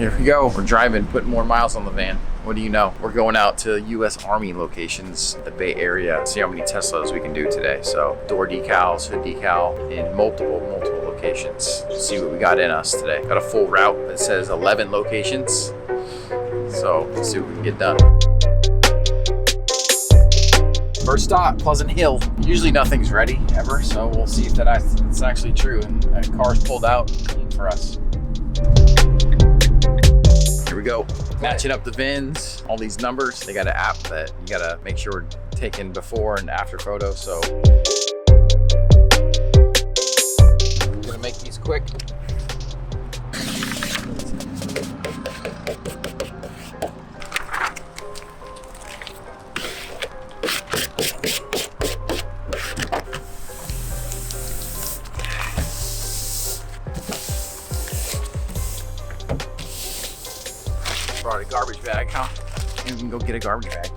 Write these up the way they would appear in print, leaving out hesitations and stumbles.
Here we go. We're driving, putting more miles on the van. What do you know? We're going out to US Army locations, the Bay Area, see how many Teslas we can do today. So door decals, hood decal in multiple locations. See what we got in us today. Got a full route that says 11 locations. So let's see what we can get done. First stop, Pleasant Hill. Usually nothing's ready ever, so we'll see if it's actually true and a car's pulled out clean for us. Here we go. Matching up the VINs, all these numbers. They got an app that you gotta make sure we're taking before and after photos. So we're gonna make these quick. Brought a garbage bag, huh? And we can go get a garbage bag.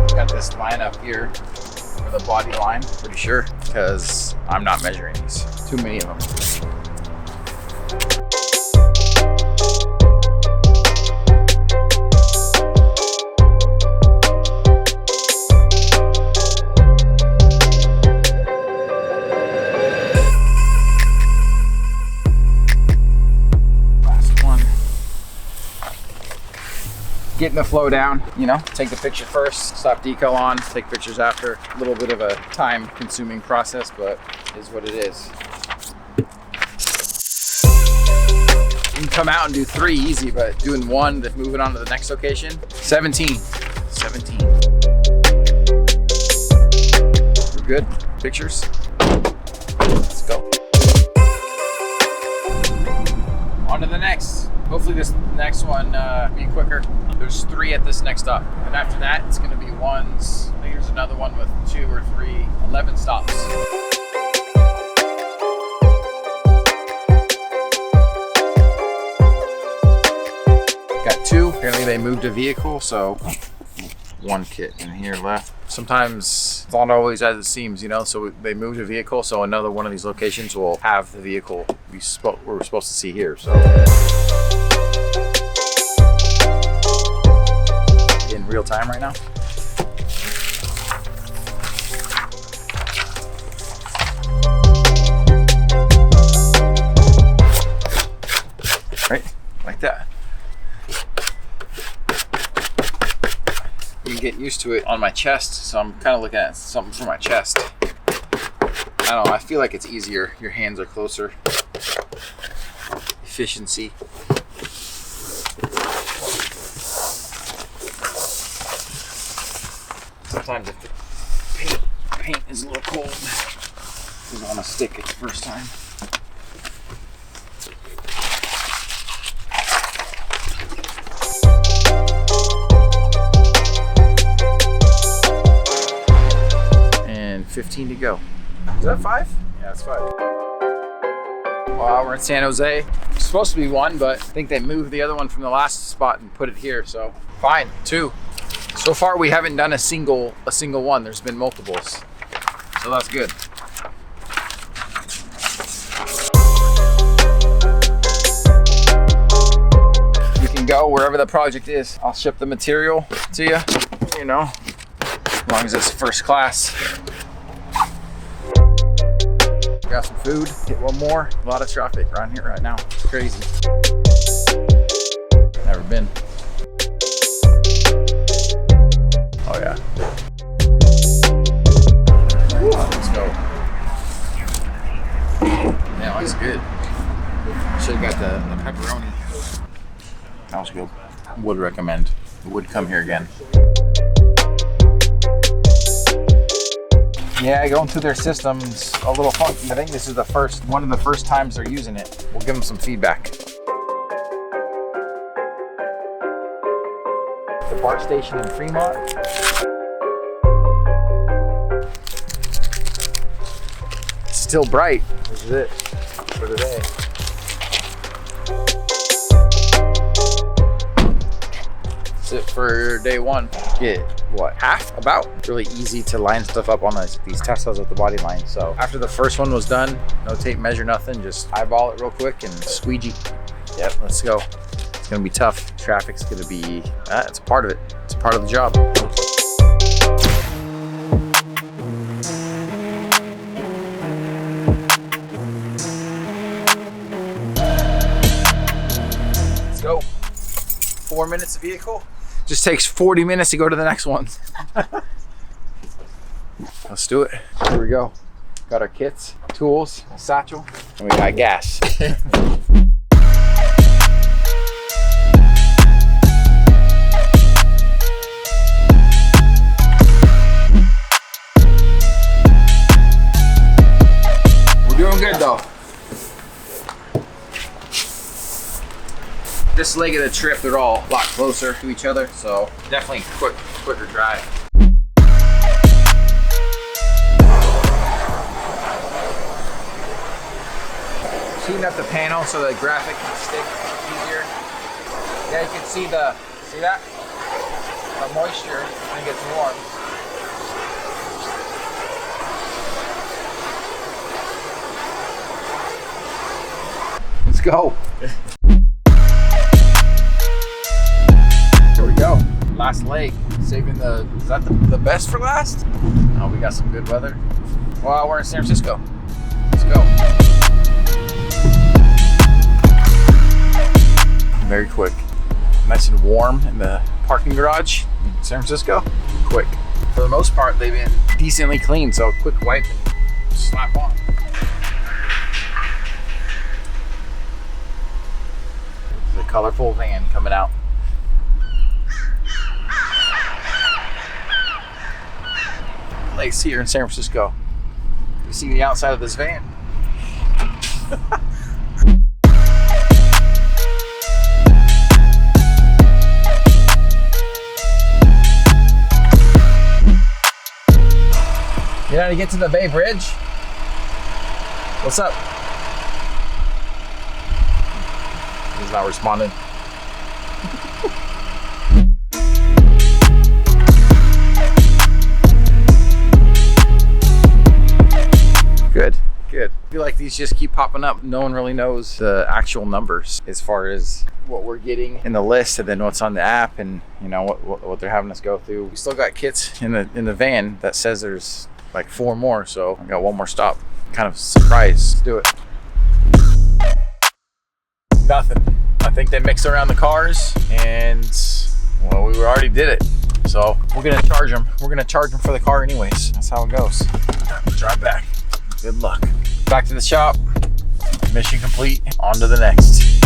Got this line up here for the body line, pretty sure, because I'm not measuring these. Too many of them. Getting the flow down, you know, take the picture first, slap decal on, take pictures after. A little bit of a time consuming process, but it is what it is. You can come out and do 3 easy, but doing 1, then moving on to the next location, 17. We're good, pictures. Let's go. On to the next. Hopefully this next one be quicker. There's 3 at this next stop. And after that, it's gonna be ones. I think there's another one with 2 or 3, 11 stops. Got 2, apparently they moved a vehicle, so 1 kit in here left. Sometimes it's not always as it seems, you know, so they moved a vehicle, so another one of these locations will have the vehicle we're supposed to see here, so. In real time right now. Right, like that. You can get used to it on my chest, so I'm kind of looking at something for my chest. I don't know, I feel like it's easier. Your hands are closer. Efficiency. Sometimes if the paint is a little cold, it doesn't want to stick it the first time. And 15 to go. Is that 5? Yeah, it's 5. Well, we're in San Jose. It's supposed to be 1, but I think they moved the other one from the last spot and put it here, so fine, 2. So far, we haven't done a single one. There's been multiples, so that's good. You can go wherever the project is. I'll ship the material to you, you know, as long as it's first class. Got some food, get one more. A lot of traffic around here right now. It's crazy. Never been. Oh yeah. Let's go. Yeah, looks good. Should have got the pepperoni. That was good. Would recommend. Would come here again. Yeah, going through their systems a little funky. I think this is one of the first times they're using it. We'll give them some feedback. The BART station in Fremont. It's still bright. This is it for today. That's it for day 1. Get what, half? About? Really easy to line stuff up on these Teslas with the body line. So after the first one was done, no tape measure, nothing, just eyeball it real quick and squeegee. Yep, let's go. It's gonna be tough. Traffic's gonna be, it's a part of it. It's a part of the job. Let's go. 4 minutes a vehicle. Just takes 40 minutes to go to the next one. Let's do it. Here we go. Got our kits, tools, a satchel, and we got gas. We're doing good though. This leg of the trip, they're all a lot closer to each other, so definitely quicker drive. Heating up the panel so the graphic can stick easier. Yeah, you can see that? The moisture when it gets warm. Let's go. Here we go. Last leg. Saving is that the best for last? Oh, we got some good weather. Well, we're in San Francisco. Let's go. Very quick. Nice and warm in the parking garage in San Francisco. Quick. For the most part, they've been decently clean, so quick wipe and slap on. The colorful van coming out. Place here in San Francisco. You see the outside of this van. You know how to get to the Bay Bridge? What's up? He's not responding. Good. I feel like these just keep popping up. No one really knows the actual numbers as far as what we're getting in the list and then what's on the app and you know what they're having us go through. We still got kits in the van that says there's like 4 more, so I got 1 more stop. Kind of surprised. Let's do it. Nothing. I think they mixed around the cars and well, we already did it. So we're gonna charge them. We're gonna charge them for the car anyways. That's how it goes. Drive back. Good luck. Back to the shop. Mission complete. On to the next.